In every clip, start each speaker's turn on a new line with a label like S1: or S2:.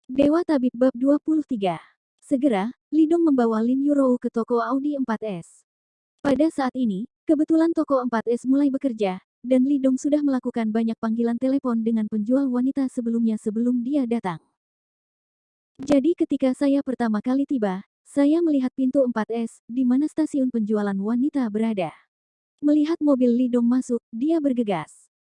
S1: Dewa Tabib Bab 23. Segera, Lidong membawa Lin Yurou ke toko Audi 4S. Pada saat ini, kebetulan toko 4S mulai bekerja, dan Lidong sudah melakukan banyak panggilan telepon dengan penjual wanita sebelumnya sebelum dia datang. Jadi ketika saya pertama kali tiba, saya melihat pintu 4S, di mana stasiun penjualan wanita berada. Melihat mobil Lidong masuk, dia bergegas.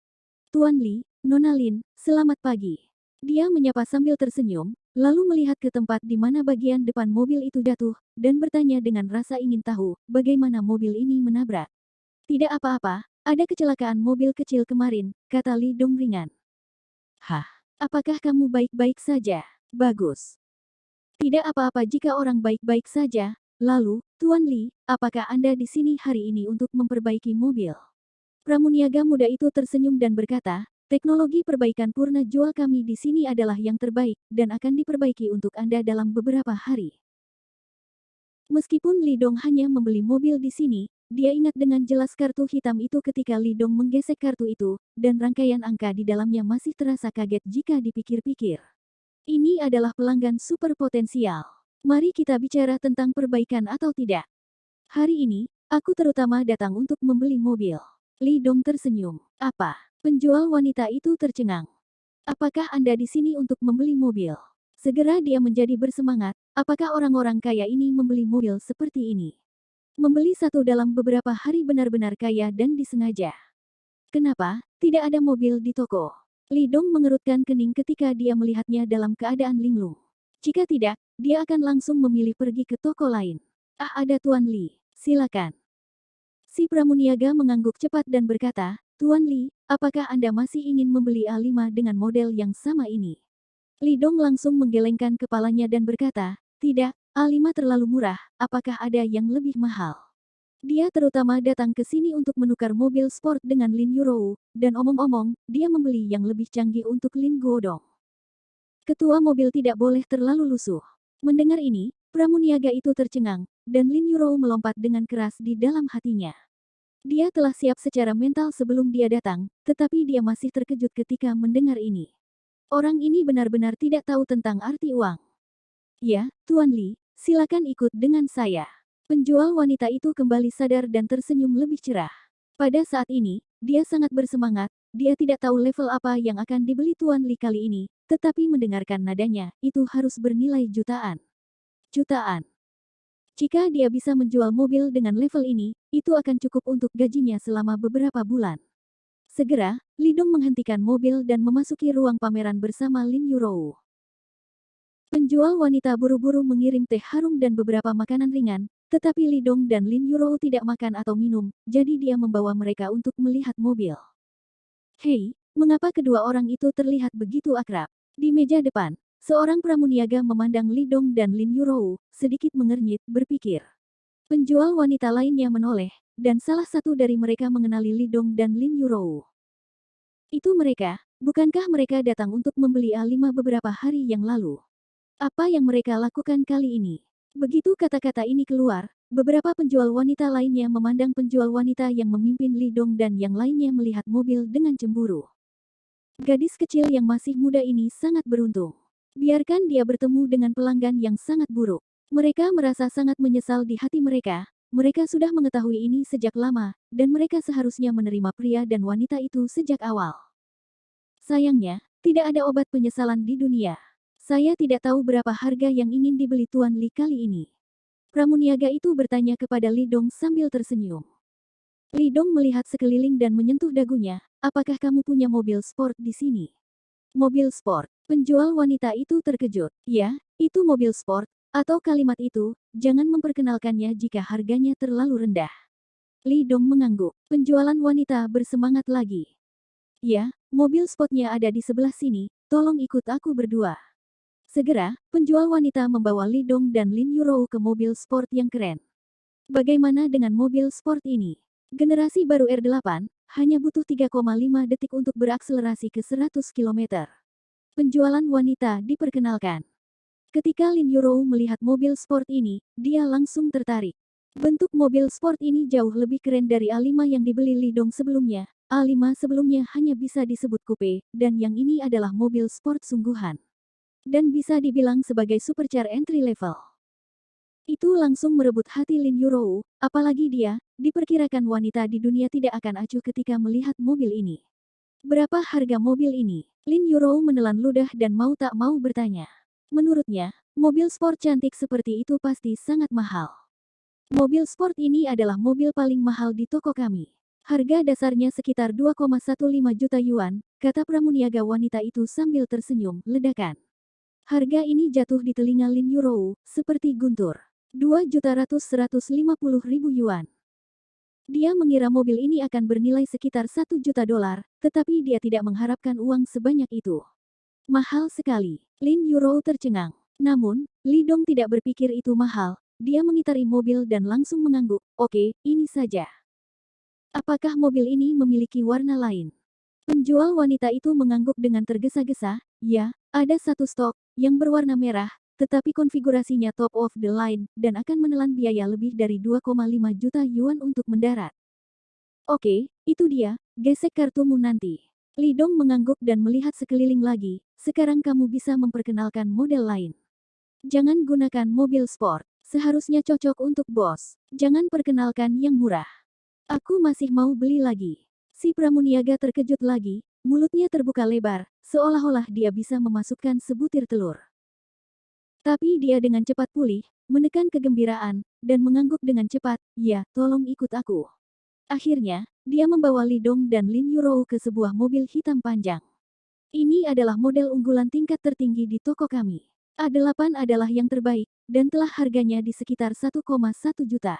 S1: Tuan Li, Nona Lin, selamat pagi. Dia menyapa sambil tersenyum, lalu melihat ke tempat di mana bagian depan mobil itu jatuh, dan bertanya dengan rasa ingin tahu, bagaimana mobil ini menabrak. Tidak apa-apa, ada kecelakaan mobil kecil kemarin, kata Li Dong ringan. Hah? Apakah kamu baik-baik saja? Bagus. Tidak apa-apa jika orang baik-baik saja. Lalu, Tuan Li, apakah Anda di sini hari ini untuk memperbaiki mobil? Pramuniaga muda itu tersenyum dan berkata, teknologi perbaikan purna jual kami di sini adalah yang terbaik, dan akan diperbaiki untuk Anda dalam beberapa hari. Meskipun Li Dong hanya membeli mobil di sini, dia ingat dengan jelas kartu hitam itu ketika Li Dong menggesek kartu itu, dan rangkaian angka di dalamnya masih terasa kaget jika dipikir-pikir. Ini adalah pelanggan super potensial. Mari kita bicara tentang perbaikan atau tidak. Hari ini, aku terutama datang untuk membeli mobil. Li Dong tersenyum. Apa? Penjual wanita itu tercengang. Apakah Anda di sini untuk membeli mobil? Segera dia menjadi bersemangat. Apakah orang-orang kaya ini membeli mobil seperti ini? Membeli satu dalam beberapa hari benar-benar kaya dan disengaja. Kenapa tidak ada mobil di toko? Li Dong mengerutkan kening ketika dia melihatnya dalam keadaan linglung. Jika tidak, dia akan langsung memilih pergi ke toko lain. Ah, ada Tuan Li. Silakan. Si pramuniaga mengangguk cepat dan berkata, Tuan Li, apakah Anda masih ingin membeli A5 dengan model yang sama ini? Li Dong langsung menggelengkan kepalanya dan berkata, tidak, A5 terlalu murah, apakah ada yang lebih mahal? Dia terutama datang ke sini untuk menukar mobil sport dengan Lin Yurou, dan omong-omong, dia membeli yang lebih canggih untuk Lin Guodong. Ketua mobil tidak boleh terlalu lusuh. Mendengar ini, pramuniaga itu tercengang, dan Lin Yurou melompat dengan keras di dalam hatinya. Dia telah siap secara mental sebelum dia datang, tetapi dia masih terkejut ketika mendengar ini. Orang ini benar-benar tidak tahu tentang arti uang. Ya, Tuan Li, silakan ikut dengan saya. Penjual wanita itu kembali sadar dan tersenyum lebih cerah. Pada saat ini, dia sangat bersemangat, dia tidak tahu level apa yang akan dibeli Tuan Li kali ini, tetapi mendengarkan nadanya, itu harus bernilai jutaan. Jutaan. Jika dia bisa menjual mobil dengan level ini, itu akan cukup untuk gajinya selama beberapa bulan. Segera, Li Dong menghentikan mobil dan memasuki ruang pameran bersama Lin Yurou. Penjual wanita buru-buru mengirim teh harum dan beberapa makanan ringan, tetapi Li Dong dan Lin Yurou tidak makan atau minum, jadi dia membawa mereka untuk melihat mobil. Hei, mengapa kedua orang itu terlihat begitu akrab? Di meja depan, seorang pramuniaga memandang Li Dong dan Lin Yurou, sedikit mengernyit, berpikir. Penjual wanita lainnya menoleh, dan salah satu dari mereka mengenali Li Dong dan Lin Yurou. Itu mereka, bukankah mereka datang untuk membeli A5 beberapa hari yang lalu? Apa yang mereka lakukan kali ini? Begitu kata-kata ini keluar, beberapa penjual wanita lainnya memandang penjual wanita yang memimpin Li Dong dan yang lainnya melihat mobil dengan cemburu. Gadis kecil yang masih muda ini sangat beruntung. Biarkan dia bertemu dengan pelanggan yang sangat buruk. Mereka merasa sangat menyesal di hati mereka. Mereka sudah mengetahui ini sejak lama, dan mereka seharusnya menerima pria dan wanita itu sejak awal. Sayangnya, tidak ada obat penyesalan di dunia. Saya tidak tahu berapa harga yang ingin dibeli Tuan Li kali ini. Pramuniaga itu bertanya kepada Li Dong sambil tersenyum. Li Dong melihat sekeliling dan menyentuh dagunya, apakah kamu punya mobil sport di sini? Mobil sport. Penjual wanita itu terkejut. Ya, itu mobil sport, atau kalimat itu, jangan memperkenalkannya jika harganya terlalu rendah. Li Dong mengangguk. Penjualan wanita bersemangat lagi. Ya, mobil sportnya ada di sebelah sini, tolong ikut aku berdua. Segera, penjual wanita membawa Li Dong dan Lin Yurou ke mobil sport yang keren. Bagaimana dengan mobil sport ini? Generasi baru R8, hanya butuh 3,5 detik untuk berakselerasi ke 100 km. Penjualan wanita diperkenalkan. Ketika Lin Yurou melihat mobil sport ini, dia langsung tertarik. Bentuk mobil sport ini jauh lebih keren dari A5 yang dibeli Li Dong sebelumnya. A5 sebelumnya hanya bisa disebut coupe, dan yang ini adalah mobil sport sungguhan. dan bisa dibilang sebagai supercar entry level. Itu langsung merebut hati Lin Yurou, apalagi dia, diperkirakan wanita di dunia tidak akan acuh ketika melihat mobil ini. Berapa harga mobil ini? Lin Yurou menelan ludah dan mau tak mau bertanya. Menurutnya, mobil sport cantik seperti itu pasti sangat mahal. Mobil sport ini adalah mobil paling mahal di toko kami. Harga dasarnya sekitar 2,15 juta yuan, kata pramuniaga wanita itu sambil tersenyum, ledakan. Harga ini jatuh di telinga Lin Yurou, seperti guntur. 2.150.000 yuan. Dia mengira mobil ini akan bernilai sekitar 1 juta dolar, tetapi dia tidak mengharapkan uang sebanyak itu. Mahal sekali. Lin Yurou tercengang. Namun, Li Dong tidak berpikir itu mahal. Dia mengitari mobil dan langsung mengangguk. Oke, ini saja. Apakah mobil ini memiliki warna lain? Penjual wanita itu mengangguk dengan tergesa-gesa. Ya, ada satu stok yang berwarna merah, tetapi konfigurasinya top of the line dan akan menelan biaya lebih dari 2,5 juta yuan untuk mendarat. Oke, itu dia. Gesek kartumu nanti. Li Dong mengangguk dan melihat sekeliling lagi. Sekarang kamu bisa memperkenalkan model lain. Jangan gunakan mobil sport. Seharusnya cocok untuk bos. Jangan perkenalkan yang murah. Aku masih mau beli lagi. Si pramuniaga terkejut lagi, mulutnya terbuka lebar, seolah-olah dia bisa memasukkan sebutir telur. Tapi dia dengan cepat pulih, menekan kegembiraan, dan mengangguk dengan cepat, ya, tolong ikut aku. Akhirnya, dia membawa Li Dong dan Lin Yurou ke sebuah mobil hitam panjang. Ini adalah model unggulan tingkat tertinggi di toko kami. A8 adalah yang terbaik, dan telah harganya di sekitar 1,1 juta.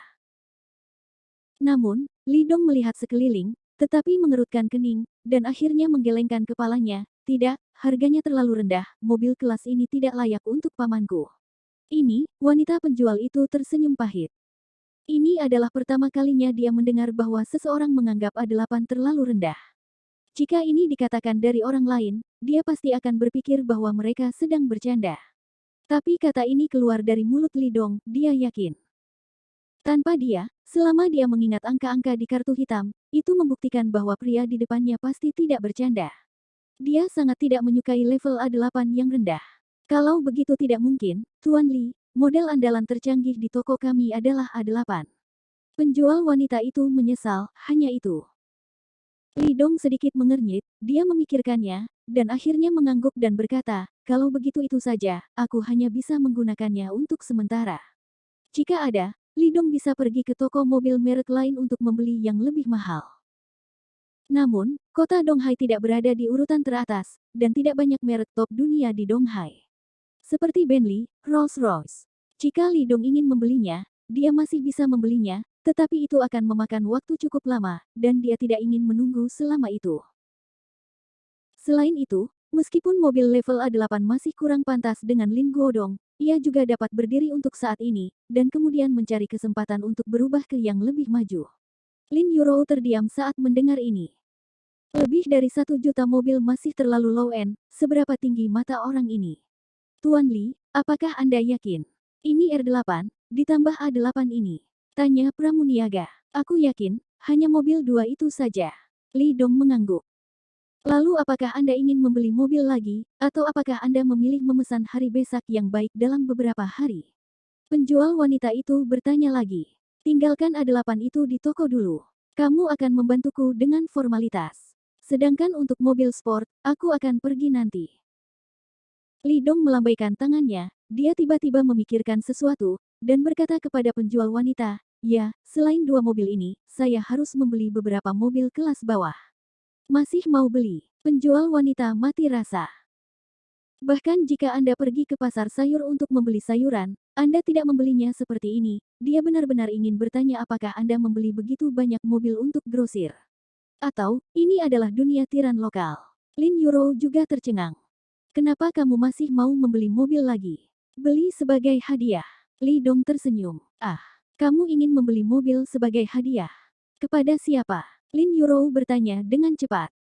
S1: Namun, Li Dong melihat sekeliling, tetapi mengerutkan kening, dan akhirnya menggelengkan kepalanya. Tidak, harganya terlalu rendah, mobil kelas ini tidak layak untuk pamanku. Ini, wanita penjual itu tersenyum pahit. Ini adalah pertama kalinya dia mendengar bahwa seseorang menganggap A8 terlalu rendah. Jika ini dikatakan dari orang lain, dia pasti akan berpikir bahwa mereka sedang bercanda. Tapi kata ini keluar dari mulut Li Dong, dia yakin. Tanpa dia, selama dia mengingat angka-angka di kartu hitam, itu membuktikan bahwa pria di depannya pasti tidak bercanda. Dia sangat tidak menyukai level A8 yang rendah. Kalau begitu tidak mungkin, Tuan Li, model andalan tercanggih di toko kami adalah A8. Penjual wanita itu menyesal, hanya itu. Li Dong sedikit mengernyit, dia memikirkannya, dan akhirnya mengangguk dan berkata, kalau begitu itu saja, aku hanya bisa menggunakannya untuk sementara. Jika ada, Li Dong bisa pergi ke toko mobil merek lain untuk membeli yang lebih mahal. Namun, kota Donghai tidak berada di urutan teratas, dan tidak banyak merek top dunia di Donghai. Seperti Bentley, Rolls-Royce. Jika Li Dong ingin membelinya, dia masih bisa membelinya, tetapi itu akan memakan waktu cukup lama, dan dia tidak ingin menunggu selama itu. Selain itu, meskipun mobil level A8 masih kurang pantas dengan Lin Guodong, ia juga dapat berdiri untuk saat ini, dan kemudian mencari kesempatan untuk berubah ke yang lebih maju. Lin Yurou terdiam saat mendengar ini. Lebih dari 1 juta mobil masih terlalu low-end, seberapa tinggi mata orang ini? Tuan Li, apakah Anda yakin? Ini R8, ditambah A8 ini. Tanya pramuniaga. Aku yakin, hanya mobil dua itu saja. Li Dong mengangguk. Lalu apakah Anda ingin membeli mobil lagi, atau apakah Anda memilih memesan hari besok yang baik dalam beberapa hari? Penjual wanita itu bertanya lagi. Tinggalkan A8 itu di toko dulu. Kamu akan membantuku dengan formalitas. Sedangkan untuk mobil sport, aku akan pergi nanti. Li Dong melambaikan tangannya, dia tiba-tiba memikirkan sesuatu, dan berkata kepada penjual wanita, ya, selain dua mobil ini, saya harus membeli beberapa mobil kelas bawah. Masih mau beli? Penjual wanita mati rasa. Bahkan jika Anda pergi ke pasar sayur untuk membeli sayuran, Anda tidak membelinya seperti ini. Dia benar-benar ingin bertanya apakah Anda membeli begitu banyak mobil untuk grosir. Atau, ini adalah dunia tiran lokal. Lin Yurou juga tercengang. Kenapa kamu masih mau membeli mobil lagi? Beli sebagai hadiah. Li Dong tersenyum. Ah, kamu ingin membeli mobil sebagai hadiah? Kepada siapa? Lin Yurou bertanya dengan cepat.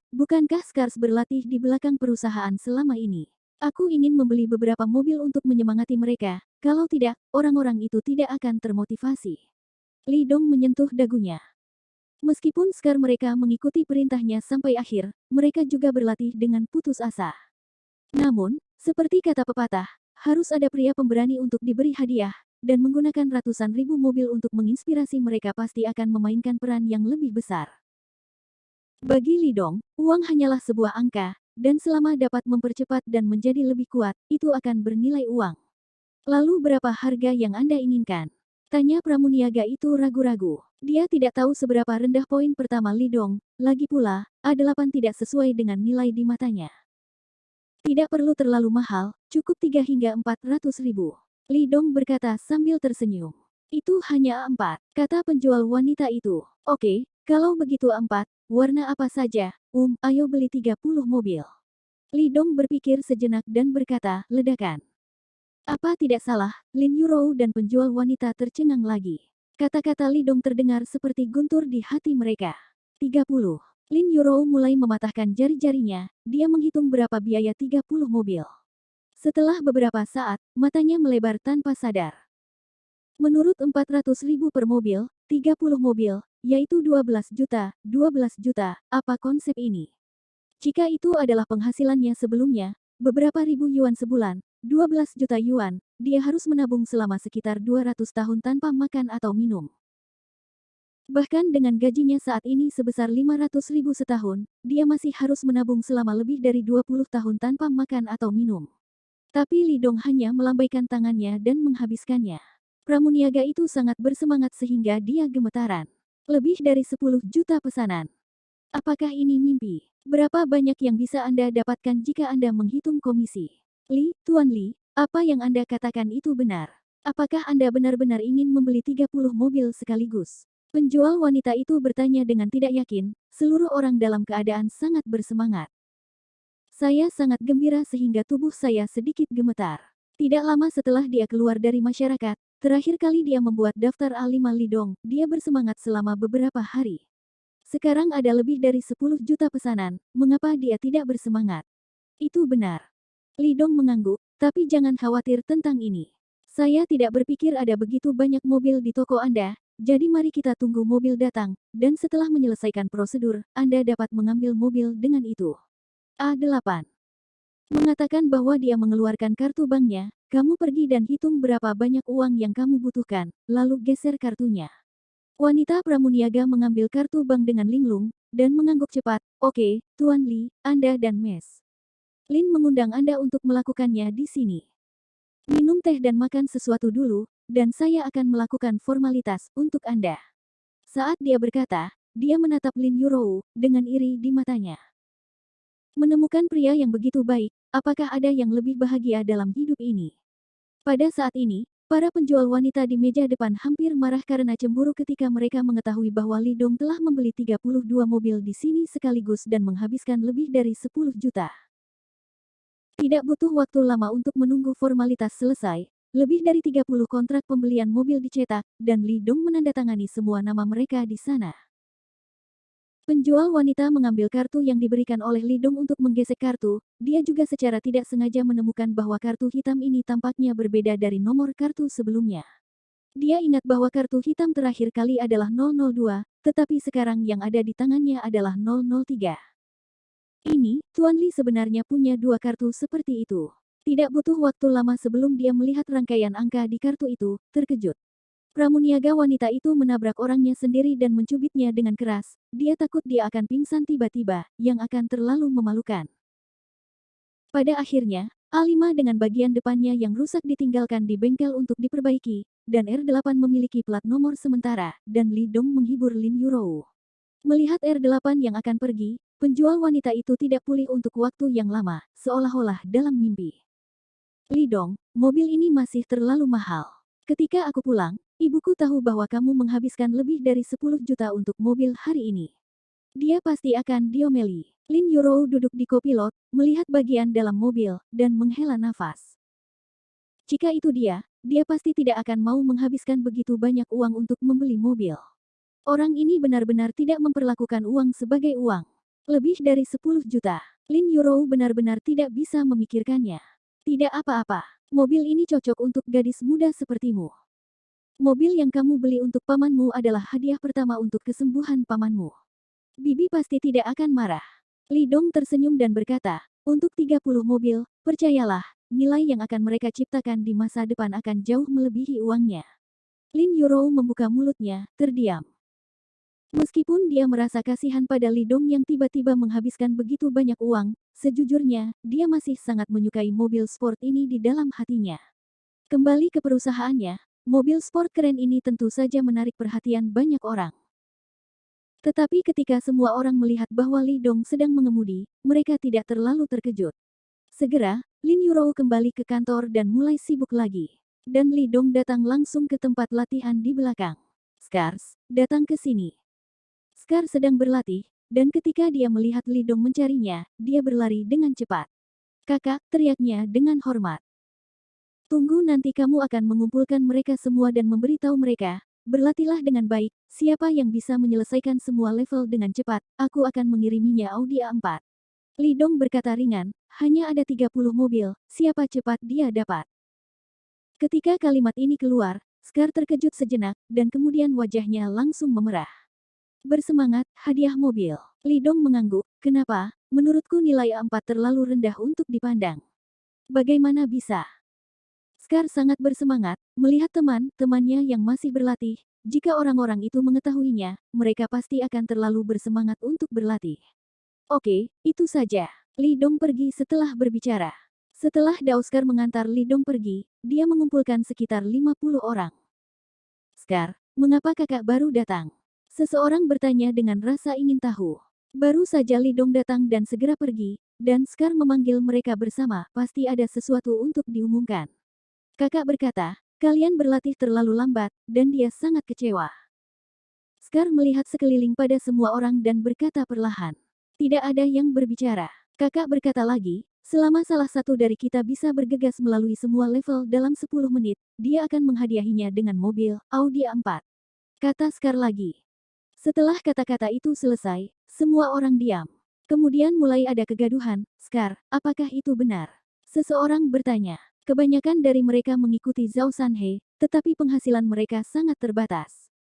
S1: Bukankah Scars berlatih di belakang perusahaan selama ini? Aku ingin membeli beberapa mobil untuk menyemangati mereka, kalau tidak, orang-orang itu tidak akan termotivasi. Li Dong menyentuh dagunya. Meskipun Scar mereka mengikuti perintahnya sampai akhir, mereka juga berlatih dengan putus asa. Namun, Seperti kata pepatah, harus ada pria pemberani untuk diberi hadiah, dan menggunakan ratusan ribu mobil untuk menginspirasi mereka pasti akan memainkan peran yang lebih besar. Bagi Lidong, uang hanyalah sebuah angka, dan selama dapat mempercepat dan menjadi lebih kuat, itu akan bernilai uang. Lalu berapa harga yang Anda inginkan? Tanya pramuniaga itu ragu-ragu. Dia tidak tahu seberapa rendah poin pertama Lidong, lagi pula, A8 tidak sesuai dengan nilai di matanya. Tidak perlu terlalu mahal, cukup 3 hingga 400 ribu. Lidong berkata sambil tersenyum. Itu hanya 4, kata penjual wanita itu. Oke, kalau begitu 4, warna apa saja? Ayo beli 30 mobil. Lidong berpikir sejenak dan berkata, ledakan. Apa tidak salah, Lin Yurou dan penjual wanita tercengang lagi. Kata-kata Lidong terdengar seperti guntur di hati mereka. 30. Lin Yurou mulai mematahkan jari-jarinya, dia menghitung berapa biaya 30 mobil. Setelah beberapa saat, matanya melebar tanpa sadar. Menurut 400 ribu per mobil, 30 mobil, yaitu 12 juta, apa konsep ini? Jika itu adalah penghasilannya sebelumnya, beberapa ribu yuan sebulan, 12 juta yuan, dia harus menabung selama sekitar 200 tahun tanpa makan atau minum. Bahkan dengan gajinya saat ini sebesar 500 ribu setahun, dia masih harus menabung selama lebih dari 20 tahun tanpa makan atau minum. Tapi Lidong hanya melambaikan tangannya dan menghabiskannya. Pramuniaga itu sangat bersemangat sehingga dia gemetaran. Lebih dari 10 juta pesanan. Apakah ini mimpi? Berapa banyak yang bisa Anda dapatkan jika Anda menghitung komisi? Tuan Li, apa yang Anda katakan itu benar? Apakah Anda benar-benar ingin membeli 30 mobil sekaligus? Penjual wanita itu bertanya dengan tidak yakin, seluruh orang dalam keadaan sangat bersemangat. Saya sangat gembira sehingga tubuh saya sedikit gemetar. Tidak lama setelah dia keluar dari masyarakat, terakhir kali dia membuat daftar A5 Lidong, dia bersemangat selama beberapa hari. Sekarang ada lebih dari 10 juta pesanan, mengapa dia tidak bersemangat? Itu benar. Lidong mengangguk, tapi jangan khawatir tentang ini. Saya tidak berpikir ada begitu banyak mobil di toko Anda, jadi mari kita tunggu mobil datang, dan setelah menyelesaikan prosedur, Anda dapat mengambil mobil dengan itu. A8. Mengatakan bahwa dia mengeluarkan kartu banknya, kamu pergi dan hitung berapa banyak uang yang kamu butuhkan, lalu geser kartunya. Wanita pramuniaga mengambil kartu bank dengan linglung, dan mengangguk cepat, oke, Tuan Li, Anda dan Mes. Lin mengundang Anda untuk melakukannya di sini. Minum teh dan makan sesuatu dulu, dan saya akan melakukan formalitas untuk Anda. Saat dia berkata, dia menatap Lin Yurou, dengan iri di matanya. Menemukan pria yang begitu baik, apakah ada yang lebih bahagia dalam hidup ini? Pada saat ini, para penjual wanita di meja depan hampir marah karena cemburu ketika mereka mengetahui bahwa Lidong telah membeli 32 mobil di sini sekaligus dan menghabiskan lebih dari 10 juta. Tidak butuh waktu lama untuk menunggu formalitas selesai, lebih dari 30 kontrak pembelian mobil dicetak, dan Lidong menandatangani semua nama mereka di sana. Penjual wanita mengambil kartu yang diberikan oleh Lidong untuk menggesek kartu, dia juga secara tidak sengaja menemukan bahwa kartu hitam ini tampaknya berbeda dari nomor kartu sebelumnya. Dia ingat bahwa kartu hitam terakhir kali adalah 002, tetapi sekarang yang ada di tangannya adalah 003. Ini, Tuan Li sebenarnya punya dua kartu seperti itu. Tidak butuh waktu lama sebelum dia melihat rangkaian angka di kartu itu, terkejut. Pramuniaga wanita itu menabrak orangnya sendiri dan mencubitnya dengan keras. Dia takut dia akan pingsan tiba-tiba, yang akan terlalu memalukan. Pada akhirnya, A5 dengan bagian depannya yang rusak ditinggalkan di bengkel untuk diperbaiki, dan R8 memiliki plat nomor sementara, dan Lidong menghibur Lin Yurou. Melihat R8 yang akan pergi, penjual wanita itu tidak pulih untuk waktu yang lama, seolah-olah dalam mimpi. Lidong, mobil ini masih terlalu mahal. Ketika aku pulang, ibuku tahu bahwa kamu menghabiskan lebih dari 10 juta untuk mobil hari ini. Dia pasti akan diomeli. Lin Yurou duduk di kopilot, melihat bagian dalam mobil, dan menghela nafas. Jika itu dia pasti tidak akan mau menghabiskan begitu banyak uang untuk membeli mobil. Orang ini benar-benar tidak memperlakukan uang sebagai uang. Lebih dari 10 juta. Lin Yurou benar-benar tidak bisa memikirkannya. Tidak apa-apa. Mobil ini cocok untuk gadis muda sepertimu. Mobil yang kamu beli untuk pamanmu adalah hadiah pertama untuk kesembuhan pamanmu. Bibi pasti tidak akan marah. Lidong tersenyum dan berkata, Untuk 30 mobil, percayalah, nilai yang akan mereka ciptakan di masa depan akan jauh melebihi uangnya. Lin Yurou membuka mulutnya, terdiam. Meskipun dia merasa kasihan pada Lidong yang tiba-tiba menghabiskan begitu banyak uang, sejujurnya, dia masih sangat menyukai mobil sport ini di dalam hatinya. Kembali ke perusahaannya, mobil sport keren ini tentu saja menarik perhatian banyak orang. Tetapi ketika semua orang melihat bahwa Li Dong sedang mengemudi, mereka tidak terlalu terkejut. Segera, Lin Yurou kembali ke kantor dan mulai sibuk lagi. Dan Li Dong datang langsung ke tempat latihan di belakang. Scars, datang ke sini. Scar sedang berlatih, dan ketika dia melihat Li Dong mencarinya, dia berlari dengan cepat. Kakak, teriaknya dengan hormat. Tunggu nanti kamu akan mengumpulkan mereka semua dan memberitahu mereka, berlatihlah dengan baik, siapa yang bisa menyelesaikan semua level dengan cepat, aku akan mengiriminya Audi A4. Li Dong berkata ringan, hanya ada 30 mobil, siapa cepat dia dapat. Ketika kalimat ini keluar, Scar terkejut sejenak, dan kemudian wajahnya langsung memerah. Bersemangat, hadiah mobil. Li Dong mengangguk, kenapa? Menurutku nilai A4 terlalu rendah untuk dipandang. Bagaimana bisa? Scar sangat bersemangat, melihat teman-temannya yang masih berlatih. Jika orang-orang itu mengetahuinya, mereka pasti akan terlalu bersemangat untuk berlatih. Oke, itu saja. Li Dong pergi setelah berbicara. Setelah Daoskar mengantar Li Dong pergi, dia mengumpulkan sekitar 50 orang. Scar, mengapa kakak baru datang? Seseorang bertanya dengan rasa ingin tahu. Baru saja Li Dong datang dan segera pergi, dan Scar memanggil mereka bersama, pasti ada sesuatu untuk diumumkan. Kakak berkata, kalian berlatih terlalu lambat, dan dia sangat kecewa. Scar melihat sekeliling pada semua orang dan berkata perlahan. Tidak ada yang berbicara. Kakak berkata lagi, selama salah satu dari kita bisa bergegas melalui semua level dalam 10 menit, dia akan menghadiahinya dengan mobil Audi A4. Kata Scar lagi. Setelah kata-kata itu selesai, semua orang diam. Kemudian mulai ada kegaduhan. Scar, apakah itu benar? Seseorang bertanya. Kebanyakan dari mereka mengikuti Zhao Sanhe, tetapi penghasilan mereka sangat terbatas.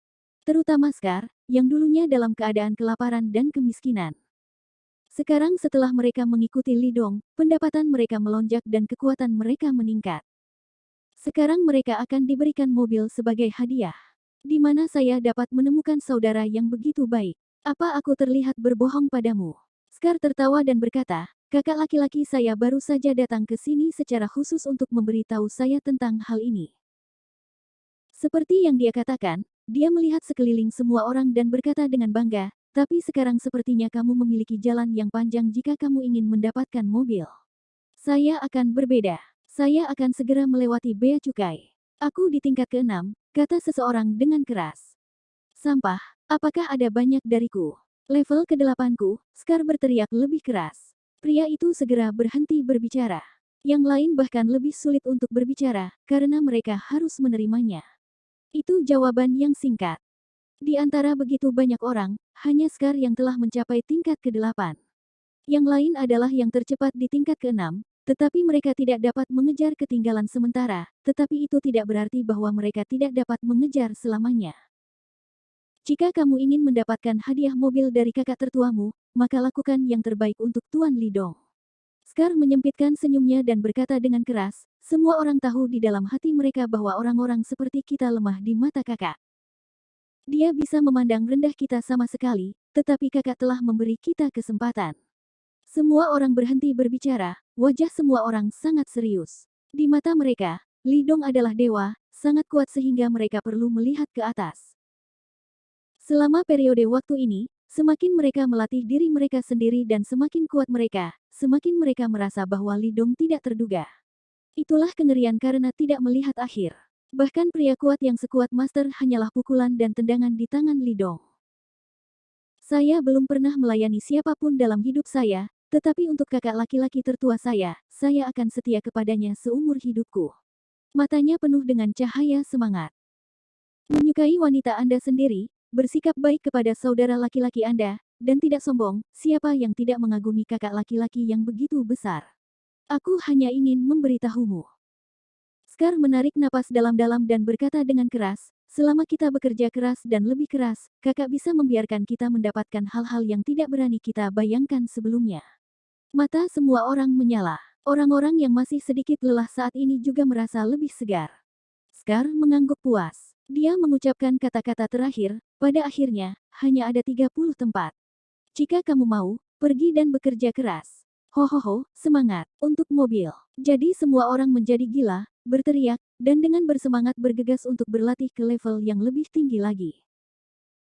S1: Terutama Scar, yang dulunya dalam keadaan kelaparan dan kemiskinan. Sekarang setelah mereka mengikuti Li Dong, pendapatan mereka melonjak dan kekuatan mereka meningkat. Sekarang mereka akan diberikan mobil sebagai hadiah. Di mana saya dapat menemukan saudara yang begitu baik? Apa aku terlihat berbohong padamu? Scar tertawa dan berkata, kakak laki-laki saya baru saja datang ke sini secara khusus untuk memberitahu saya tentang hal ini. Seperti yang dia katakan, dia melihat sekeliling semua orang dan berkata dengan bangga, tapi sekarang sepertinya kamu memiliki jalan yang panjang jika kamu ingin mendapatkan mobil. Saya akan berbeda. Saya akan segera melewati bea cukai. Aku di tingkat ke-6, kata seseorang dengan keras. Sampah, apakah ada banyak dariku? Level ke-8ku, Scar berteriak lebih keras. Pria itu segera berhenti berbicara. Yang lain bahkan lebih sulit untuk berbicara, karena mereka harus menerimanya. Itu jawaban yang singkat. Di antara begitu banyak orang, hanya Scar yang telah mencapai tingkat ke-8. Yang lain adalah yang tercepat di tingkat ke-6, tetapi mereka tidak dapat mengejar ketinggalan sementara, tetapi itu tidak berarti bahwa mereka tidak dapat mengejar selamanya. Jika kamu ingin mendapatkan hadiah mobil dari kakak tertuamu, maka lakukan yang terbaik untuk Tuan Li Dong. Scar menyempitkan senyumnya dan berkata dengan keras, semua orang tahu di dalam hati mereka bahwa orang-orang seperti kita lemah di mata kakak. Dia bisa memandang rendah kita sama sekali, tetapi kakak telah memberi kita kesempatan. Semua orang berhenti berbicara, wajah semua orang sangat serius. Di mata mereka, Li Dong adalah dewa, sangat kuat sehingga mereka perlu melihat ke atas. Selama periode waktu ini, semakin mereka melatih diri mereka sendiri dan semakin kuat mereka, semakin mereka merasa bahwa Li Dong tidak terduga. Itulah kengerian karena tidak melihat akhir. Bahkan pria kuat yang sekuat master hanyalah pukulan dan tendangan di tangan Li Dong. Saya belum pernah melayani siapapun dalam hidup saya, tetapi untuk kakak laki-laki tertua saya akan setia kepadanya seumur hidupku. Matanya penuh dengan cahaya semangat. Menyukai wanita Anda sendiri, bersikap baik kepada saudara laki-laki Anda, dan tidak sombong, siapa yang tidak mengagumi kakak laki-laki yang begitu besar? Aku hanya ingin memberitahumu. Scar menarik napas dalam-dalam dan berkata dengan keras, selama kita bekerja keras dan lebih keras, kakak bisa membiarkan kita mendapatkan hal-hal yang tidak berani kita bayangkan sebelumnya. Mata semua orang menyala. Orang-orang yang masih sedikit lelah saat ini juga merasa lebih segar. Scar mengangguk puas. Dia mengucapkan kata-kata terakhir, pada akhirnya, hanya ada 30 tempat. Jika kamu mau, pergi dan bekerja keras. Hohoho, semangat, untuk mobil. Jadi semua orang menjadi gila, berteriak, dan dengan bersemangat bergegas untuk berlatih ke level yang lebih tinggi lagi.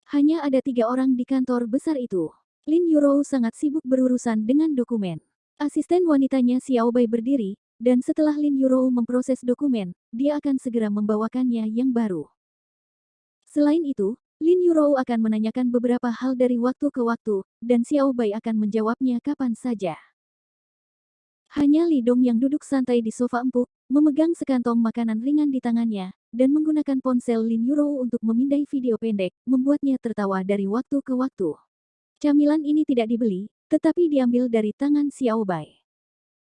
S1: Hanya ada 3 orang di kantor besar itu. Lin Yurou sangat sibuk berurusan dengan dokumen. Asisten wanitanya Xiao Bai berdiri, dan setelah Lin Yurou memproses dokumen, dia akan segera membawakannya yang baru. Selain itu, Lin Yurou akan menanyakan beberapa hal dari waktu ke waktu, dan Xiao Bai akan menjawabnya kapan saja. Hanya Li Dong yang duduk santai di sofa empuk, memegang sekantong makanan ringan di tangannya, dan menggunakan ponsel Lin Yurou untuk memindai video pendek, membuatnya tertawa dari waktu ke waktu. Camilan ini tidak dibeli, tetapi diambil dari tangan Xiao Bai.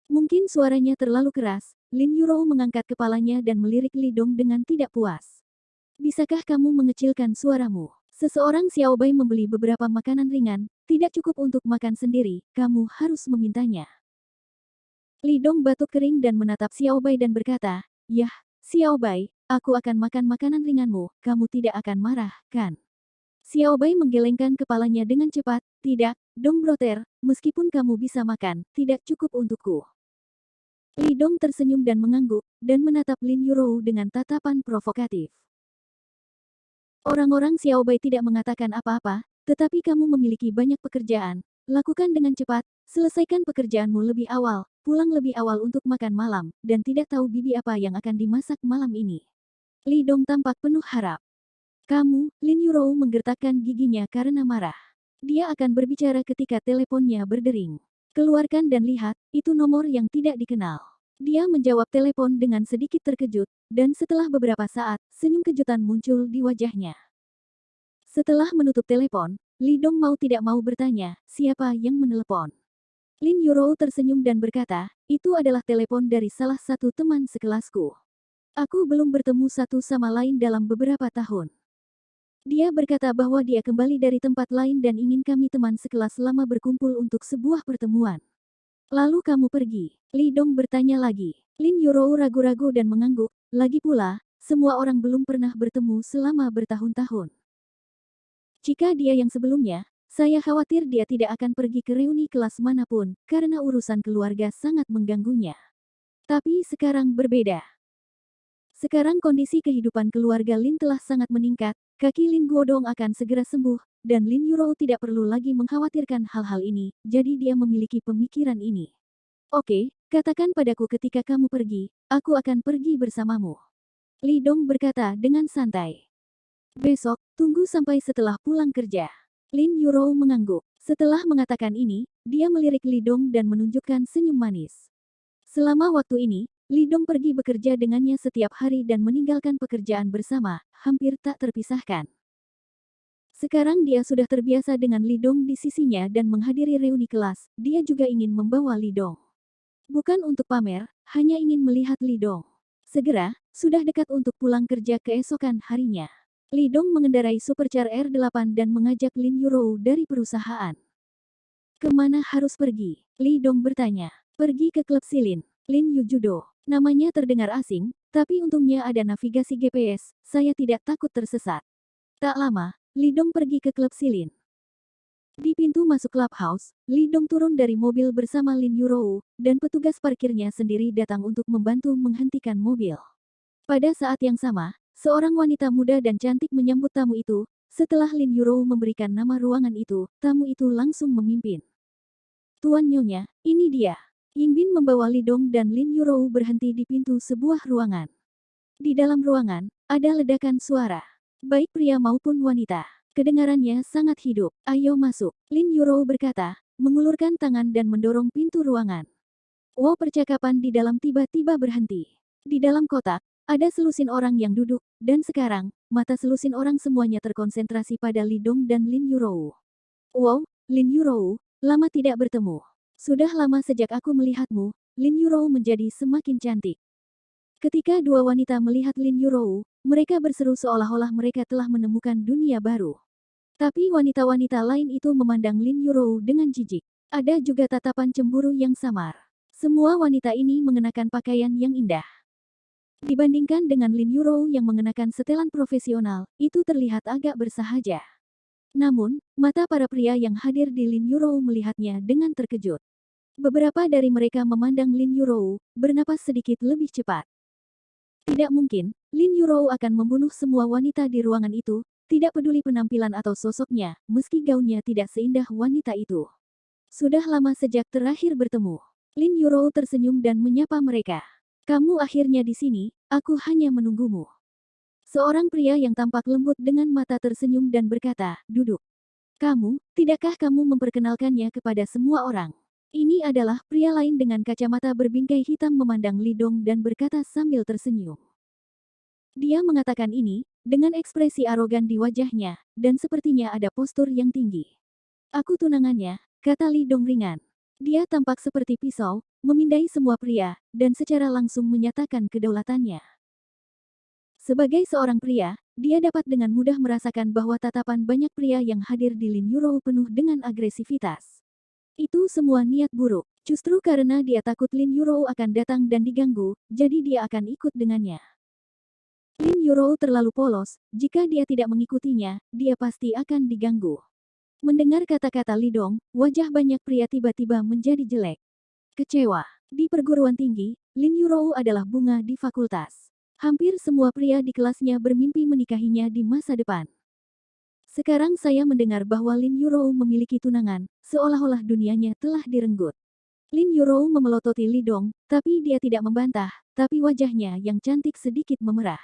S1: Mungkin suaranya terlalu keras, Lin Yurou mengangkat kepalanya dan melirik Li Dong dengan tidak puas. Bisakah kamu mengecilkan suaramu? Seseorang Xiao Bai membeli beberapa makanan ringan, tidak cukup untuk makan sendiri, kamu harus memintanya. Li Dong batuk kering dan menatap Xiao Bai dan berkata, "Yah, Xiao Bai, aku akan makan makanan ringanmu, kamu tidak akan marah, kan?" Xiao Bai menggelengkan kepalanya dengan cepat, "Tidak, Dong Broter, meskipun kamu bisa makan, tidak cukup untukku." Li Dong tersenyum dan mengangguk, dan menatap Lin Yurou dengan tatapan provokatif. Orang-orang Xiao Bai tidak mengatakan apa-apa, tetapi kamu memiliki banyak pekerjaan, lakukan dengan cepat, selesaikan pekerjaanmu lebih awal, pulang lebih awal untuk makan malam, dan tidak tahu bibi apa yang akan dimasak malam ini. Li Dong tampak penuh harap. Kamu, Lin Yurou menggertakkan giginya karena marah. Dia akan berbicara ketika teleponnya berdering. Keluarkan dan lihat, itu nomor yang tidak dikenal. Dia menjawab telepon dengan sedikit terkejut, dan setelah beberapa saat, senyum kejutan muncul di wajahnya. Setelah menutup telepon, Li Dong mau tidak mau bertanya, siapa yang menelepon? Lin Yurou tersenyum dan berkata, itu adalah telepon dari salah satu teman sekelasku. Aku belum bertemu satu sama lain dalam beberapa tahun. Dia berkata bahwa dia kembali dari tempat lain dan ingin kami teman sekelas lama berkumpul untuk sebuah pertemuan. Lalu kamu pergi? Li Dong bertanya lagi. Lin Yurou ragu-ragu dan mengangguk, lagi pula, semua orang belum pernah bertemu selama bertahun-tahun. Jika dia yang sebelumnya, saya khawatir dia tidak akan pergi ke reuni kelas manapun, karena urusan keluarga sangat mengganggunya. Tapi sekarang berbeda. Sekarang kondisi kehidupan keluarga Lin telah sangat meningkat, kaki Lin Guodong akan segera sembuh, dan Lin Yurou tidak perlu lagi mengkhawatirkan hal-hal ini, jadi dia memiliki pemikiran ini. Oke, katakan padaku ketika kamu pergi, aku akan pergi bersamamu. Li Dong berkata dengan santai. Besok, tunggu sampai setelah pulang kerja. Lin Yurou mengangguk. Setelah mengatakan ini, dia melirik Li Dong dan menunjukkan senyum manis. Selama waktu ini, Li Dong pergi bekerja dengannya setiap hari dan meninggalkan pekerjaan bersama, hampir tak terpisahkan. Sekarang dia sudah terbiasa dengan Li Dong di sisinya dan menghadiri reuni kelas, dia juga ingin membawa Li Dong. Bukan untuk pamer, hanya ingin melihat Li Dong. Segera, sudah dekat untuk pulang kerja keesokan harinya. Li Dong mengendarai Supercar R8 dan mengajak Lin Yurou dari perusahaan. Kemana harus pergi? Li Dong bertanya. Pergi ke klub Silin. Lin Yu Judo. Namanya terdengar asing, tapi untungnya ada navigasi GPS, saya tidak takut tersesat. Tak lama, Li Dong pergi ke klub Silin. Di pintu masuk clubhouse, Li Dong turun dari mobil bersama Lin Yurou, dan petugas parkirnya sendiri datang untuk membantu menghentikan mobil. Pada saat yang sama, seorang wanita muda dan cantik menyambut tamu itu. Setelah Lin Yurou memberikan nama ruangan itu, tamu itu langsung memimpin. Tuan Nyonya, ini dia. Yingbin membawa Li Dong dan Lin Yurou berhenti di pintu sebuah ruangan. Di dalam ruangan, ada ledakan suara. Baik pria maupun wanita. Kedengarannya sangat hidup. Ayo masuk. Lin Yurou berkata, mengulurkan tangan dan mendorong pintu ruangan. Wow, percakapan di dalam tiba-tiba berhenti. Di dalam kotak, ada selusin orang yang duduk, dan sekarang, mata selusin orang semuanya terkonsentrasi pada Li Dong dan Lin Yurou. Wow, Lin Yurou, lama tidak bertemu. Sudah lama sejak aku melihatmu, Lin Yurou menjadi semakin cantik. Ketika dua wanita melihat Lin Yurou, mereka berseru seolah-olah mereka telah menemukan dunia baru. Tapi wanita-wanita lain itu memandang Lin Yurou dengan jijik. Ada juga tatapan cemburu yang samar. Semua wanita ini mengenakan pakaian yang indah. Dibandingkan dengan Lin Yurou yang mengenakan setelan profesional, itu terlihat agak bersahaja. Namun, mata para pria yang hadir di Lin Yurou melihatnya dengan terkejut. Beberapa dari mereka memandang Lin Yurou, bernapas sedikit lebih cepat. Tidak mungkin, Lin Yurou akan membunuh semua wanita di ruangan itu, tidak peduli penampilan atau sosoknya, meski gaunnya tidak seindah wanita itu. Sudah lama sejak terakhir bertemu. Lin Yurou tersenyum dan menyapa mereka. Kamu akhirnya di sini, aku hanya menunggumu. Seorang pria yang tampak lembut dengan mata tersenyum dan berkata, duduk. Kamu, tidakkah kamu memperkenalkannya kepada semua orang? Ini adalah pria lain dengan kacamata berbingkai hitam memandang Lidong dan berkata sambil tersenyum. Dia mengatakan ini, dengan ekspresi arogan di wajahnya, dan sepertinya ada postur yang tinggi. Aku tunangannya, kata Lidong ringan. Dia tampak seperti pisau, memindai semua pria, dan secara langsung menyatakan kedaulatannya. Sebagai seorang pria, dia dapat dengan mudah merasakan bahwa tatapan banyak pria yang hadir di Lin Yurou penuh dengan agresivitas. Itu semua niat buruk. Justru karena dia takut Lin Yurou akan datang dan diganggu, jadi dia akan ikut dengannya. Lin Yurou terlalu polos, jika dia tidak mengikutinya, dia pasti akan diganggu. Mendengar kata-kata Lidong, wajah banyak pria tiba-tiba menjadi jelek. Kecewa. Di perguruan tinggi, Lin Yurou adalah bunga di fakultas. Hampir semua pria di kelasnya bermimpi menikahinya di masa depan. Sekarang saya mendengar bahwa Lin Yurou memiliki tunangan, seolah-olah dunianya telah direnggut. Lin Yurou memelototi Lidong, tapi dia tidak membantah, tapi wajahnya yang cantik sedikit memerah.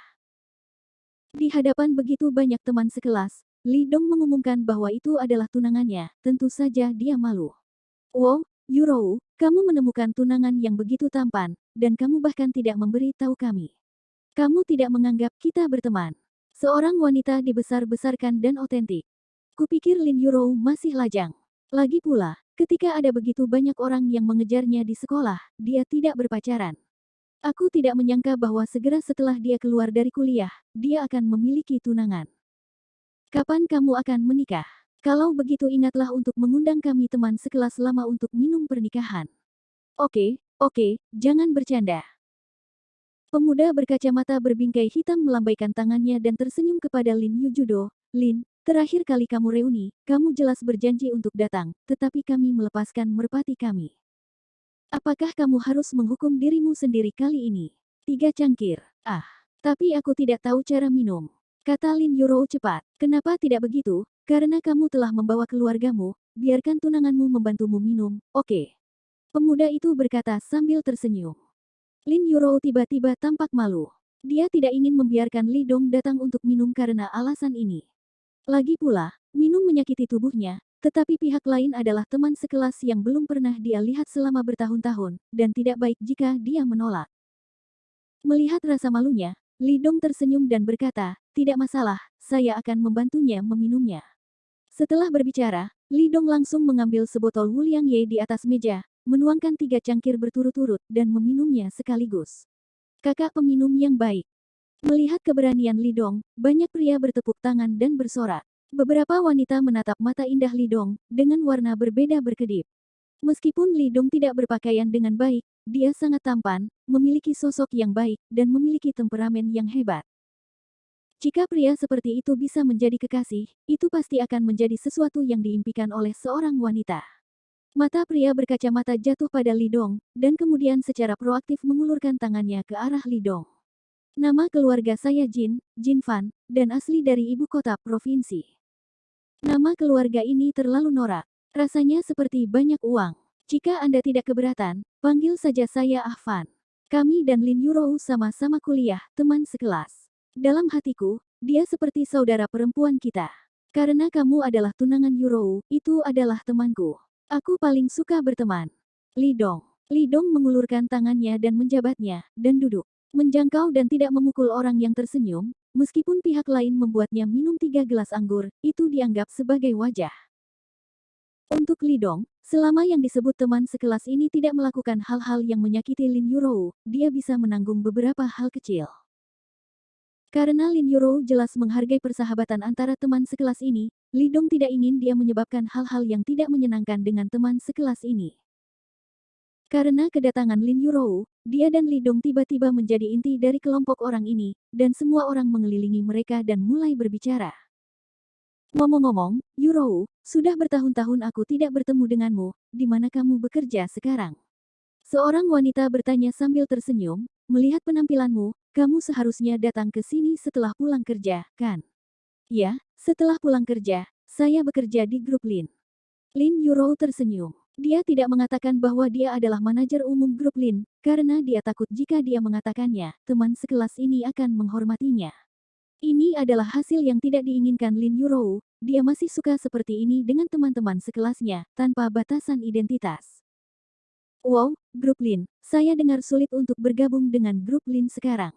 S1: Di hadapan begitu banyak teman sekelas, Lidong mengumumkan bahwa itu adalah tunangannya, tentu saja dia malu. Wow, Yurou, kamu menemukan tunangan yang begitu tampan, dan kamu bahkan tidak memberi tahu kami. Kamu tidak menganggap kita berteman. Seorang wanita dibesar-besarkan dan otentik. Kupikir Lin Yurou masih lajang. Lagi pula, ketika ada begitu banyak orang yang mengejarnya di sekolah, dia tidak berpacaran. Aku tidak menyangka bahwa segera setelah dia keluar dari kuliah, dia akan memiliki tunangan. Kapan kamu akan menikah? Kalau begitu ingatlah untuk mengundang kami teman sekelas lama untuk minum pernikahan. Oke, jangan bercanda. Pemuda berkacamata berbingkai hitam melambaikan tangannya dan tersenyum kepada Lin Yujudo. Lin, terakhir kali kamu reuni, kamu jelas berjanji untuk datang, tetapi kami melepaskan merpati kami. Apakah kamu harus menghukum dirimu sendiri kali ini? 3 cangkir. Ah, tapi aku tidak tahu cara minum. Kata Lin Yurou cepat. Kenapa tidak begitu? Karena kamu telah membawa keluargamu, biarkan tunanganmu membantumu minum, oke? Pemuda itu berkata sambil tersenyum. Lin Yurou tiba-tiba tampak malu. Dia tidak ingin membiarkan Lidong datang untuk minum karena alasan ini. Lagi pula, minum menyakiti tubuhnya, tetapi pihak lain adalah teman sekelas yang belum pernah dia lihat selama bertahun-tahun, dan tidak baik jika dia menolak. Melihat rasa malunya, Lidong tersenyum dan berkata, tidak masalah, saya akan membantunya meminumnya. Setelah berbicara, Lidong langsung mengambil sebotol Wuliang Ye di atas meja, menuangkan 3 cangkir berturut-turut dan meminumnya sekaligus. Kakak peminum yang baik. Melihat keberanian Lidong, banyak pria bertepuk tangan dan bersorak. Beberapa wanita menatap mata indah Lidong, dengan warna berbeda berkedip. Meskipun Lidong tidak berpakaian dengan baik, dia sangat tampan, memiliki sosok yang baik, dan memiliki temperamen yang hebat. Jika pria seperti itu bisa menjadi kekasih, itu pasti akan menjadi sesuatu yang diimpikan oleh seorang wanita. Mata pria berkacamata jatuh pada Lidong, dan kemudian secara proaktif mengulurkan tangannya ke arah Lidong. Nama keluarga saya Jin Fan, dan asli dari ibu kota provinsi. Nama keluarga ini terlalu norak. Rasanya seperti banyak uang. Jika Anda tidak keberatan, panggil saja saya Ahvan. Kami dan Lin Yurou sama-sama kuliah, teman sekelas. Dalam hatiku, dia seperti saudara perempuan kita. Karena kamu adalah tunangan Yurou, itu adalah temanku. Aku paling suka berteman. Lidong. Lidong mengulurkan tangannya dan menjabatnya, dan duduk. Menjangkau dan tidak memukul orang yang tersenyum, meskipun pihak lain membuatnya minum 3 gelas anggur, itu dianggap sebagai wajah. Untuk Lidong, selama yang disebut teman sekelas ini tidak melakukan hal-hal yang menyakiti Lin Yurou, dia bisa menanggung beberapa hal kecil. Karena Lin Yuro jelas menghargai persahabatan antara teman sekelas ini, Li Dong tidak ingin dia menyebabkan hal-hal yang tidak menyenangkan dengan teman sekelas ini. Karena kedatangan Lin Yuro, dia dan Li Dong tiba-tiba menjadi inti dari kelompok orang ini, dan semua orang mengelilingi mereka dan mulai berbicara. Ngomong-ngomong, Yuro, sudah bertahun-tahun aku tidak bertemu denganmu, di mana kamu bekerja sekarang? Seorang wanita bertanya sambil tersenyum, melihat penampilanmu, kamu seharusnya datang ke sini setelah pulang kerja, kan? Ya, setelah pulang kerja, saya bekerja di grup Lin. Lin Yuro tersenyum. Dia tidak mengatakan bahwa dia adalah manajer umum grup Lin, karena dia takut jika dia mengatakannya, teman sekelas ini akan menghormatinya. Ini adalah hasil yang tidak diinginkan Lin Yuro, dia masih suka seperti ini dengan teman-teman sekelasnya, tanpa batasan identitas. Wow, grup Lin, saya dengar sulit untuk bergabung dengan grup Lin sekarang.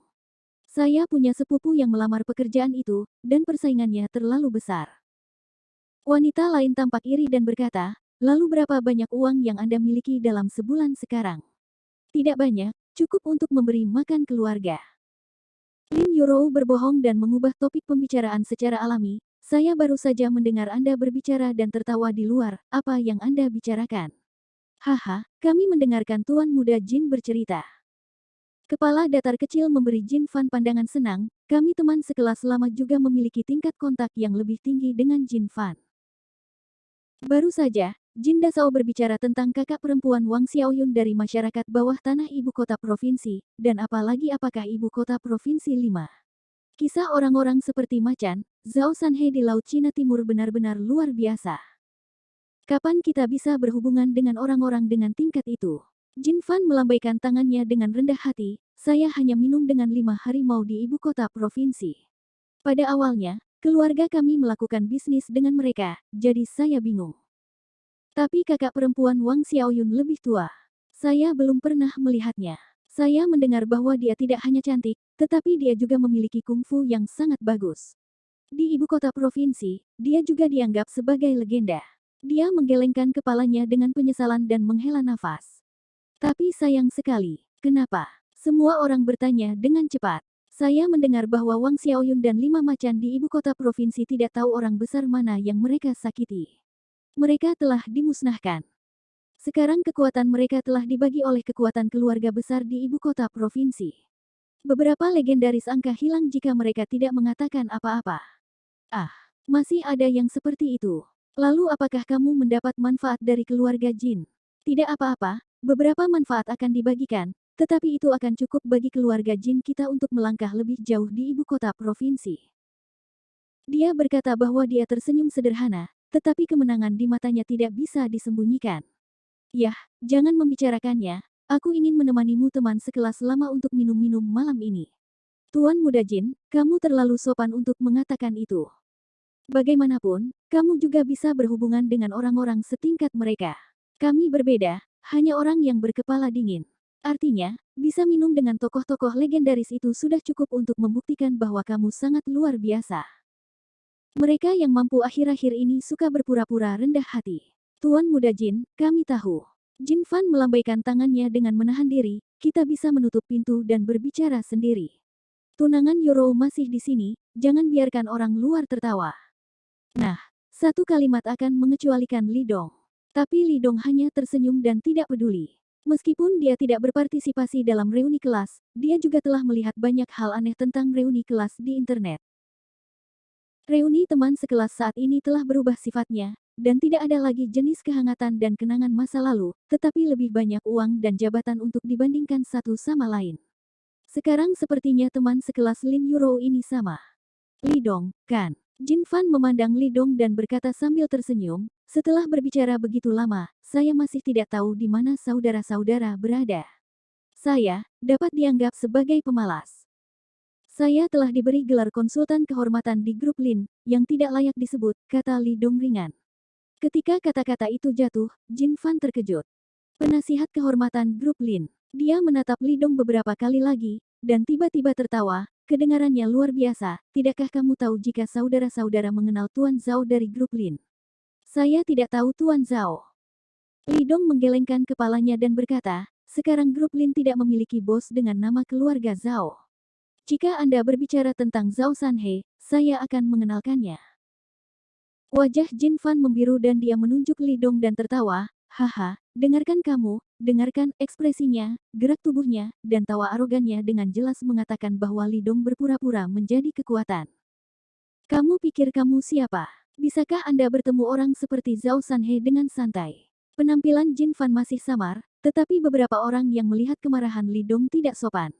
S1: Saya punya sepupu yang melamar pekerjaan itu, dan persaingannya terlalu besar. Wanita lain tampak iri dan berkata, lalu berapa banyak uang yang Anda miliki dalam sebulan sekarang? Tidak banyak, cukup untuk memberi makan keluarga. Lin Yuro berbohong dan mengubah topik pembicaraan secara alami. Saya baru saja mendengar Anda berbicara dan tertawa di luar, apa yang Anda bicarakan? Haha, kami mendengarkan Tuan Muda Jin bercerita. Kepala datar kecil memberi Jin Fan pandangan senang, kami teman sekelas lama juga memiliki tingkat kontak yang lebih tinggi dengan Jin Fan. Baru saja, Jin Dasao berbicara tentang kakak perempuan Wang Xiaoyun dari masyarakat bawah tanah ibu kota provinsi, dan apalagi apakah ibu kota provinsi 5. Kisah orang-orang seperti Macan, Zhao Sanhe di Laut Cina Timur benar-benar luar biasa. Kapan kita bisa berhubungan dengan orang-orang dengan tingkat itu? Jin Fan melambaikan tangannya dengan rendah hati, saya hanya minum dengan 5 harimau di ibu kota provinsi. Pada awalnya, keluarga kami melakukan bisnis dengan mereka, jadi saya bingung. Tapi kakak perempuan Wang Xiaoyun lebih tua. Saya belum pernah melihatnya. Saya mendengar bahwa dia tidak hanya cantik, tetapi dia juga memiliki kungfu yang sangat bagus. Di ibu kota provinsi, dia juga dianggap sebagai legenda. Dia menggelengkan kepalanya dengan penyesalan dan menghela nafas. Tapi sayang sekali, kenapa? Semua orang bertanya dengan cepat. Saya mendengar bahwa Wang Xiaoyun dan 5 macan di ibu kota provinsi tidak tahu orang besar mana yang mereka sakiti. Mereka telah dimusnahkan. Sekarang kekuatan mereka telah dibagi oleh kekuatan keluarga besar di ibu kota provinsi. Beberapa legendaris angka hilang jika mereka tidak mengatakan apa-apa. Ah, masih ada yang seperti itu. Lalu apakah kamu mendapat manfaat dari keluarga Jin? Tidak apa-apa, beberapa manfaat akan dibagikan, tetapi itu akan cukup bagi keluarga Jin kita untuk melangkah lebih jauh di ibu kota provinsi. Dia berkata bahwa dia tersenyum sederhana, tetapi kemenangan di matanya tidak bisa disembunyikan. Yah, jangan membicarakannya, aku ingin menemanimu teman sekelas lama untuk minum-minum malam ini. Tuan Muda Jin, kamu terlalu sopan untuk mengatakan itu. Bagaimanapun, kamu juga bisa berhubungan dengan orang-orang setingkat mereka. Kami berbeda, hanya orang yang berkepala dingin. Artinya, bisa minum dengan tokoh-tokoh legendaris itu sudah cukup untuk membuktikan bahwa kamu sangat luar biasa. Mereka yang mampu akhir-akhir ini suka berpura-pura rendah hati. Tuan Muda Jin, kami tahu. Jin Fan melambaikan tangannya dengan menahan diri, kita bisa menutup pintu dan berbicara sendiri. Tunangan Yoro masih di sini, jangan biarkan orang luar tertawa. Nah, satu kalimat akan mengecualikan Li Dong. Tapi Li Dong hanya tersenyum dan tidak peduli. Meskipun dia tidak berpartisipasi dalam reuni kelas, dia juga telah melihat banyak hal aneh tentang reuni kelas di internet. Reuni teman sekelas saat ini telah berubah sifatnya, dan tidak ada lagi jenis kehangatan dan kenangan masa lalu, tetapi lebih banyak uang dan jabatan untuk dibandingkan satu sama lain. Sekarang sepertinya teman sekelas Lin Yuro ini sama. Li Dong, kan? Jin Fan memandang Li Dong dan berkata sambil tersenyum, setelah berbicara begitu lama, saya masih tidak tahu di mana saudara-saudara berada. Saya dapat dianggap sebagai pemalas. Saya telah diberi gelar konsultan kehormatan di grup Lin, yang tidak layak disebut, kata Li Dong ringan. Ketika kata-kata itu jatuh, Jin Fan terkejut. Penasihat kehormatan grup Lin. Dia menatap Li Dong beberapa kali lagi, dan tiba-tiba tertawa, kedengarannya luar biasa, tidakkah kamu tahu jika saudara-saudara mengenal Tuan Zhao dari grup Lin? Saya tidak tahu Tuan Zhao. Li Dong menggelengkan kepalanya dan berkata, sekarang grup Lin tidak memiliki bos dengan nama keluarga Zhao. Jika Anda berbicara tentang Zhao Sanhe, saya akan mengenalkannya. Wajah Jin Fan membiru dan dia menunjuk Li Dong dan tertawa. Haha, dengarkan kamu, dengarkan ekspresinya, gerak tubuhnya, dan tawa arogannya dengan jelas mengatakan bahwa Li Dong berpura-pura menjadi kekuatan. Kamu pikir kamu siapa? Bisakah Anda bertemu orang seperti Zhao Sanhe dengan santai? Penampilan Jin Fan masih samar, tetapi beberapa orang yang melihat kemarahan Li Dong tidak sopan.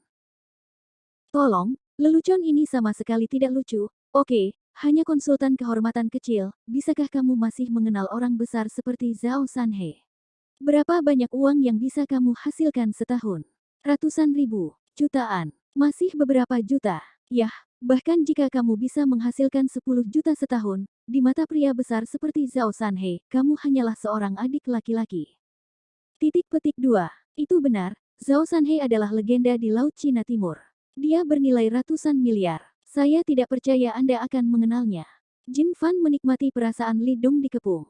S1: Tolong, lelucon ini sama sekali tidak lucu. Oke, hanya konsultan kehormatan kecil, bisakah kamu masih mengenal orang besar seperti Zhao Sanhe? Berapa banyak uang yang bisa kamu hasilkan setahun? Ratusan ribu, jutaan, masih beberapa juta. Yah, bahkan jika kamu bisa menghasilkan 10 juta setahun, di mata pria besar seperti Zhao Sanhe, kamu hanyalah seorang adik laki-laki. Titik petik 2. Itu benar, Zhao Sanhe adalah legenda di Laut Cina Timur. Dia bernilai ratusan miliar. Saya tidak percaya Anda akan mengenalnya. Jin Fan menikmati perasaan Li Dong dikepung.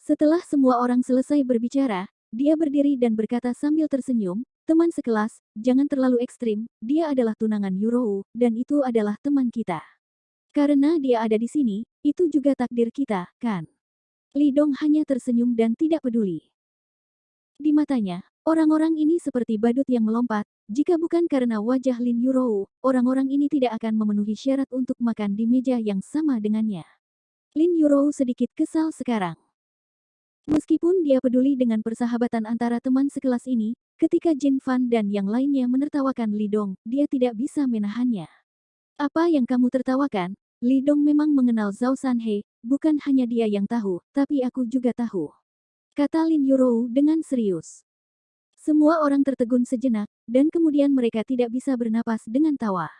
S1: Setelah semua orang selesai berbicara, dia berdiri dan berkata sambil tersenyum, teman sekelas, jangan terlalu ekstrim, dia adalah tunangan Yurou, dan itu adalah teman kita. Karena dia ada di sini, itu juga takdir kita, kan? Li Dong hanya tersenyum dan tidak peduli. Di matanya, orang-orang ini seperti badut yang melompat, jika bukan karena wajah Lin Yurou, orang-orang ini tidak akan memenuhi syarat untuk makan di meja yang sama dengannya. Lin Yurou sedikit kesal sekarang. Meskipun dia peduli dengan persahabatan antara teman sekelas ini, ketika Jin Fan dan yang lainnya menertawakan Li Dong, dia tidak bisa menahannya. Apa yang kamu tertawakan? Li Dong memang mengenal Zhao Sanhe, bukan hanya dia yang tahu, tapi aku juga tahu. Kata Lin Yurou dengan serius. Semua orang tertegun sejenak, dan kemudian mereka tidak bisa bernapas dengan tawa.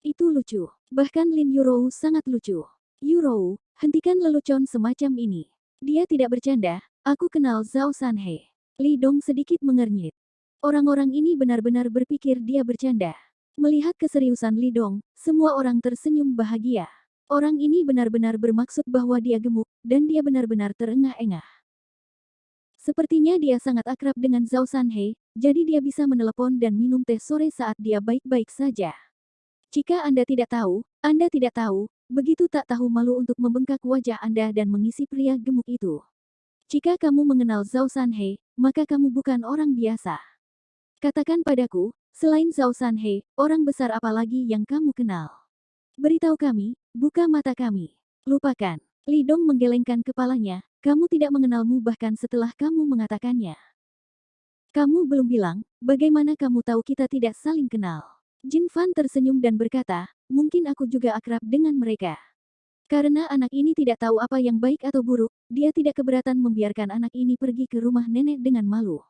S1: Itu lucu. Bahkan Lin Yurou sangat lucu. Yurou, hentikan lelucon semacam ini. Dia tidak bercanda, aku kenal Zhao Sanhe. Li Dong sedikit mengernyit. Orang-orang ini benar-benar berpikir dia bercanda. Melihat keseriusan Li Dong, semua orang tersenyum bahagia. Orang ini benar-benar bermaksud bahwa dia gemuk, dan dia benar-benar terengah-engah. Sepertinya dia sangat akrab dengan Zhao Sanhe, jadi dia bisa menelepon dan minum teh sore saat dia baik-baik saja. Jika Anda tidak tahu, begitu tak tahu malu untuk membengkak wajah Anda dan mengisi pria gemuk itu. Jika kamu mengenal Zhao Sanhe, maka kamu bukan orang biasa. Katakan padaku, selain Zhao Sanhe, orang besar apa lagi yang kamu kenal? Beritahu kami, buka mata kami. Lupakan. Li Dong menggelengkan kepalanya, kamu tidak mengenalmu bahkan setelah kamu mengatakannya. Kamu belum bilang, bagaimana kamu tahu kita tidak saling kenal? Jin Fan tersenyum dan berkata, mungkin aku juga akrab dengan mereka. Karena anak ini tidak tahu apa yang baik atau buruk, dia tidak keberatan membiarkan anak ini pergi ke rumah nenek dengan malu.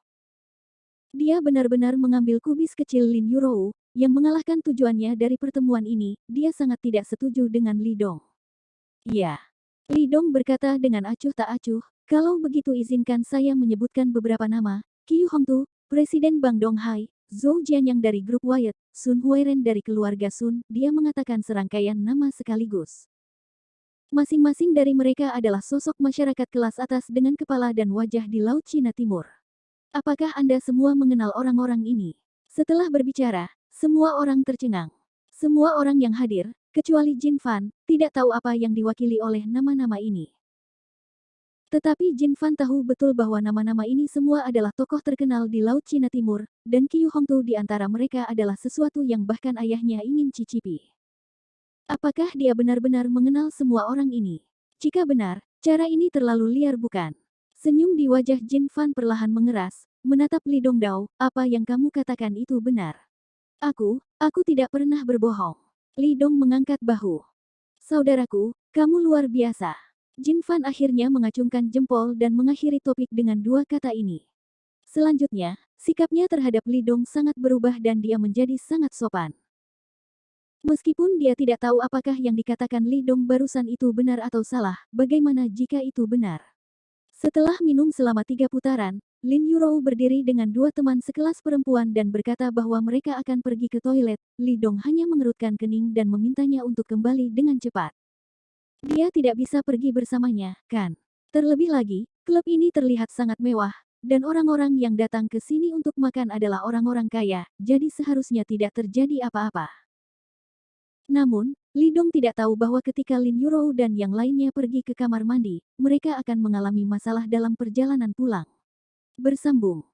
S1: Dia benar-benar mengambil kubis kecil Lin Yurou, yang mengalahkan tujuannya dari pertemuan ini, dia sangat tidak setuju dengan Li Dong. Iya. Li Dong berkata dengan acuh tak acuh, kalau begitu izinkan saya menyebutkan beberapa nama, Qiu Hongtu, Presiden Bank Donghai, Zhou Jianyang dari grup Wyatt, Sun Huairen dari keluarga Sun, dia mengatakan serangkaian nama sekaligus. Masing-masing dari mereka adalah sosok masyarakat kelas atas dengan kepala dan wajah di Laut Cina Timur. Apakah Anda semua mengenal orang-orang ini? Setelah berbicara, semua orang tercengang. Semua orang yang hadir, kecuali Jin Fan, tidak tahu apa yang diwakili oleh nama-nama ini. Tetapi Jin Fan tahu betul bahwa nama-nama ini semua adalah tokoh terkenal di Laut Cina Timur, dan Qiu Hongtu di antara mereka adalah sesuatu yang bahkan ayahnya ingin cicipi. Apakah dia benar-benar mengenal semua orang ini? Jika benar, cara ini terlalu liar bukan? Senyum di wajah Jin Fan perlahan mengeras, menatap Li Dongdao, apa yang kamu katakan itu benar. Aku tidak pernah berbohong. Li Dong mengangkat bahu. Saudaraku, kamu luar biasa. Jin Fan akhirnya mengacungkan jempol dan mengakhiri topik dengan dua kata ini. Selanjutnya, sikapnya terhadap Li Dong sangat berubah dan dia menjadi sangat sopan. Meskipun dia tidak tahu apakah yang dikatakan Li Dong barusan itu benar atau salah, bagaimana jika itu benar? Setelah minum selama 3 putaran, Lin Yurou berdiri dengan dua teman sekelas perempuan dan berkata bahwa mereka akan pergi ke toilet. Li Dong hanya mengerutkan kening dan memintanya untuk kembali dengan cepat. Dia tidak bisa pergi bersamanya, kan? Terlebih lagi, klub ini terlihat sangat mewah, Dan orang-orang yang datang ke sini untuk makan adalah orang-orang kaya, jadi seharusnya tidak terjadi apa-apa. Namun, Li Dong tidak tahu bahwa ketika Lin Yurou dan yang lainnya pergi ke kamar mandi, mereka akan mengalami masalah dalam perjalanan pulang. Bersambung.